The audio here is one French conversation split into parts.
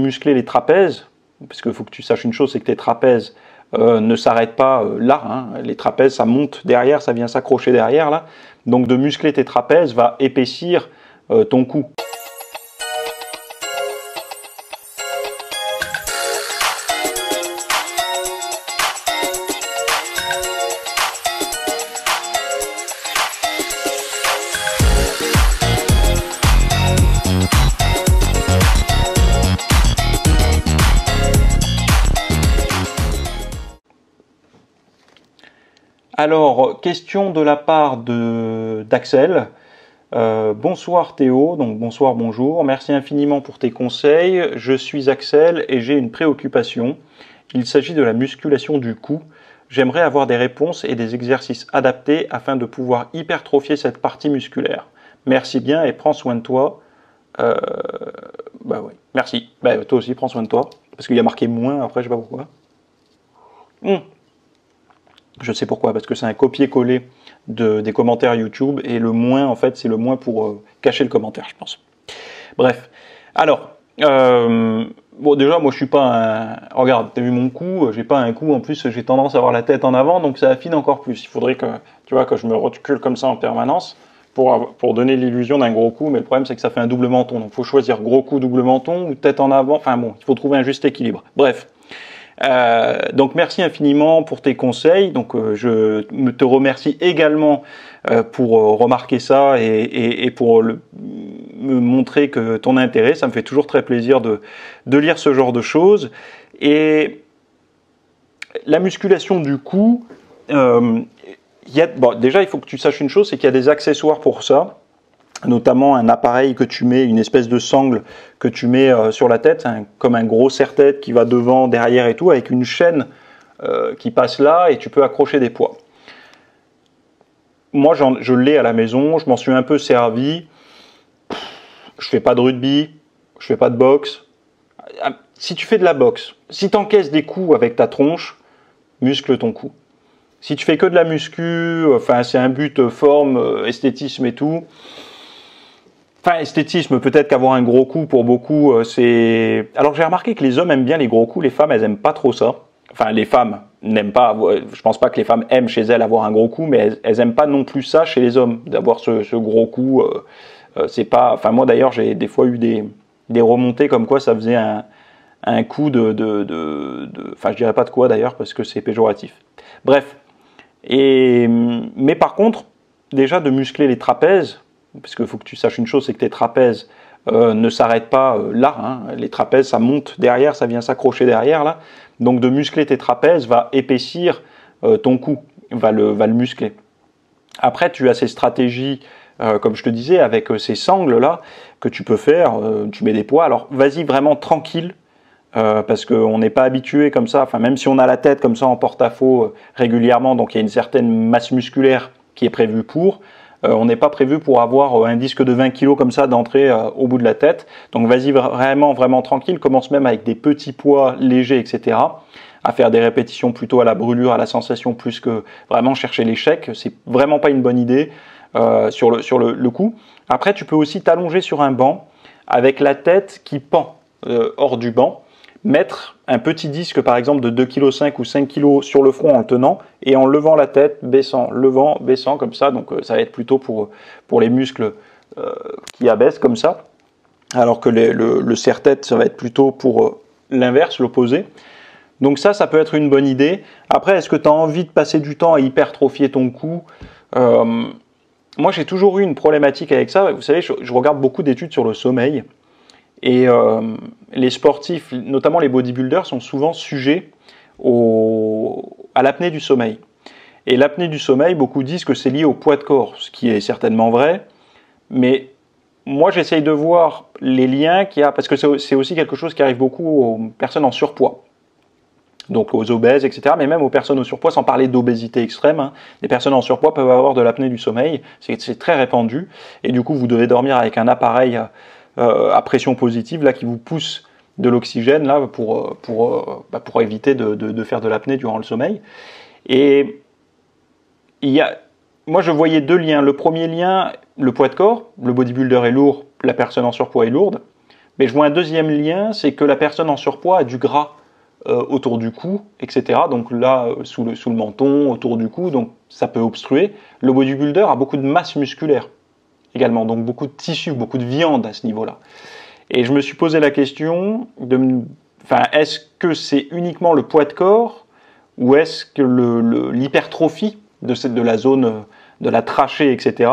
muscler les trapèzes, parce qu'il faut que tu saches une chose, c'est que tes trapèzes ne s'arrêtent pas là, hein. Les trapèzes, ça monte derrière, ça vient s'accrocher derrière, là. Donc de muscler tes trapèzes va épaissir ton cou. Alors, question de la part d'Axel. Bonsoir Théo, donc bonsoir, bonjour. Merci infiniment pour tes conseils. Je suis Axel et j'ai une préoccupation. Il s'agit de la musculation du cou. J'aimerais avoir des réponses et des exercices adaptés afin de pouvoir hypertrophier cette partie musculaire. Merci bien et prends soin de toi. Bah ouais, merci. Bah, toi aussi, prends soin de toi. Parce qu'il y a marqué moins, après je sais pas pourquoi. Je sais pourquoi, parce que c'est un copier-coller des commentaires YouTube, et le moins, en fait, c'est le moins pour cacher le commentaire, je pense. Bref, alors, bon, déjà, moi, je suis pas un... Regarde, t'as vu mon cou, j'ai pas un cou, en plus, j'ai tendance à avoir la tête en avant, donc ça affine encore plus. Il faudrait que, tu vois, que je me recule comme ça en permanence, pour donner l'illusion d'un gros cou, mais le problème, c'est que ça fait un double menton, donc il faut choisir gros cou, double menton, ou tête en avant, enfin bon, il faut trouver un juste équilibre. Bref. Donc merci infiniment pour tes conseils. Donc je te remercie également pour remarquer ça et pour me montrer que ton intérêt. Ça me fait toujours très plaisir de lire ce genre de choses. Et la musculation du cou, bon, déjà il faut que tu saches une chose, c'est qu'il y a des accessoires pour ça. Notamment un appareil que tu mets, une espèce de sangle que tu mets sur la tête, comme un gros serre-tête qui va devant, derrière et tout, avec une chaîne qui passe là et tu peux accrocher des poids. Moi, je l'ai à la maison, je m'en suis un peu servi. Je fais pas de rugby, je fais pas de boxe. Si tu fais de la boxe, si tu encaisses des coups avec ta tronche, muscle ton cou. Si tu fais que de la muscu, enfin c'est un but forme, esthétisme et tout. Enfin, esthétisme, peut-être qu'avoir un gros cou pour beaucoup, c'est... Alors j'ai remarqué que les hommes aiment bien les gros coups, les femmes, elles aiment pas trop ça. Enfin, les femmes n'aiment pas, je pense pas que les femmes aiment chez elles avoir un gros cou, mais elles aiment pas non plus ça chez les hommes, d'avoir ce gros cou. C'est pas... Enfin, moi d'ailleurs, j'ai des fois eu des remontées comme quoi ça faisait un coup Enfin, je dirais pas de quoi d'ailleurs, parce que c'est péjoratif. Bref. Mais par contre, déjà de muscler les trapèzes, parce qu'il faut que tu saches une chose, c'est que tes trapèzes ne s'arrêtent pas là, hein. Les trapèzes, ça monte derrière, ça vient s'accrocher derrière, là. Donc de muscler tes trapèzes va épaissir ton cou, va le muscler. Après, tu as ces stratégies, comme je te disais, avec ces sangles-là, que tu peux faire, tu mets des poids. Alors, vas-y vraiment tranquille, parce qu'on n'est pas habitué comme ça, enfin, même si on a la tête comme ça en porte-à-faux régulièrement, donc il y a une certaine masse musculaire qui est prévue pour... on n'est pas prévu pour avoir un disque de 20 kg comme ça d'entrée au bout de la tête. Donc vas-y vraiment tranquille, commence même avec des petits poids légers, etc. À faire des répétitions plutôt à la brûlure, à la sensation, plus que vraiment chercher l'échec. C'est vraiment pas une bonne idée sur le coup. Après, tu peux aussi t'allonger sur un banc avec la tête qui pend hors du banc. Mettre un petit disque par exemple de 2,5 kg ou 5 kg sur le front en le tenant et en levant la tête, baissant, levant, baissant comme ça, donc ça va être plutôt pour les muscles qui abaissent comme ça, alors que le serre-tête ça va être plutôt pour l'inverse, l'opposé. Donc ça peut être une bonne idée. Après, est-ce que tu as envie de passer du temps à hypertrophier ton cou? Moi j'ai toujours eu une problématique avec ça, vous savez, je regarde beaucoup d'études sur le sommeil. Et les sportifs, notamment les bodybuilders, sont souvent sujets à l'apnée du sommeil. Et l'apnée du sommeil, beaucoup disent que c'est lié au poids de corps, ce qui est certainement vrai. Mais moi, j'essaye de voir les liens qu'il y a, parce que c'est aussi quelque chose qui arrive beaucoup aux personnes en surpoids. Donc aux obèses, etc. Mais même aux personnes au surpoids, sans parler d'obésité extrême. Hein. Les personnes en surpoids peuvent avoir de l'apnée du sommeil. C'est très répandu. Et du coup, vous devez dormir avec un appareil... à pression positive là qui vous pousse de l'oxygène là pour éviter de faire de l'apnée durant le sommeil. Et moi je voyais deux liens. Le premier lien, le poids de corps, le bodybuilder est lourd, la personne en surpoids est lourde. Mais je vois un deuxième lien, c'est que la personne en surpoids a du gras autour du cou, etc. Donc là, sous le menton, autour du cou, donc ça peut obstruer. Le bodybuilder a beaucoup de masse musculaire également, donc beaucoup de tissu, beaucoup de viande à ce niveau-là. Et je me suis posé la question est-ce que c'est uniquement le poids de corps ou est-ce que l'hypertrophie de la zone de la trachée, etc.,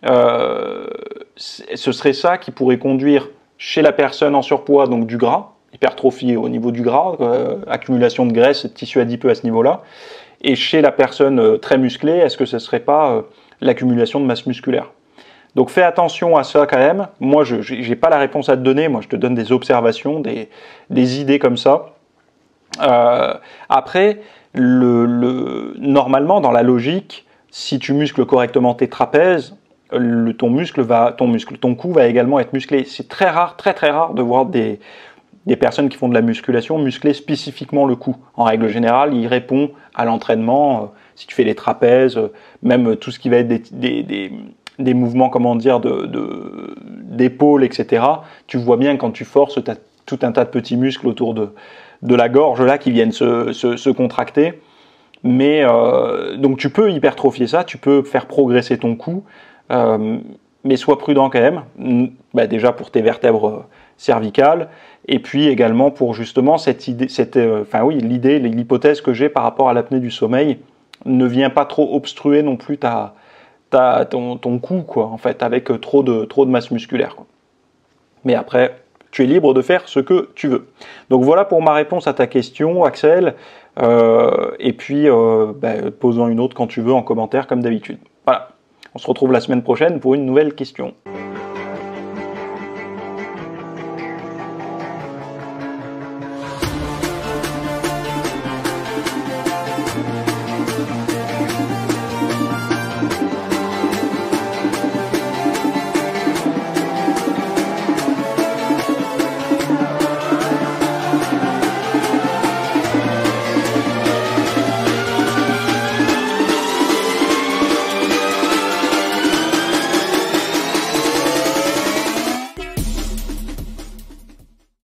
ce serait ça qui pourrait conduire chez la personne en surpoids, donc du gras, hypertrophie au niveau du gras, accumulation de graisse, de tissu adipeux à ce niveau-là, et chez la personne très musclée, est-ce que ce ne serait pas l'accumulation de masse musculaire? Donc fais attention à ça quand même. Moi, je n'ai pas la réponse à te donner. Moi, je te donne des observations, des idées comme ça. Après, normalement, dans la logique, si tu muscles correctement tes trapèzes, ton cou va également être musclé. C'est très rare, très très rare de voir des personnes qui font de la musculation muscler spécifiquement le cou. En règle générale, il répond à l'entraînement. Si tu fais les trapèzes, même tout ce qui va être des mouvements, comment dire, d'épaule, etc. Tu vois bien quand tu forces, tu as tout un tas de petits muscles autour de la gorge là qui viennent se contracter. Mais donc tu peux hypertrophier ça, tu peux faire progresser ton cou, mais sois prudent quand même. Déjà pour tes vertèbres cervicales, et puis également pour justement l'hypothèse que j'ai par rapport à l'apnée du sommeil ne vient pas trop obstruer non plus ton cou, quoi, en fait, avec trop de masse musculaire, quoi. Mais après, tu es libre de faire ce que tu veux. Donc voilà pour ma réponse à ta question, Axel. Et puis, pose-en une autre quand tu veux en commentaire, comme d'habitude. Voilà. On se retrouve la semaine prochaine pour une nouvelle question.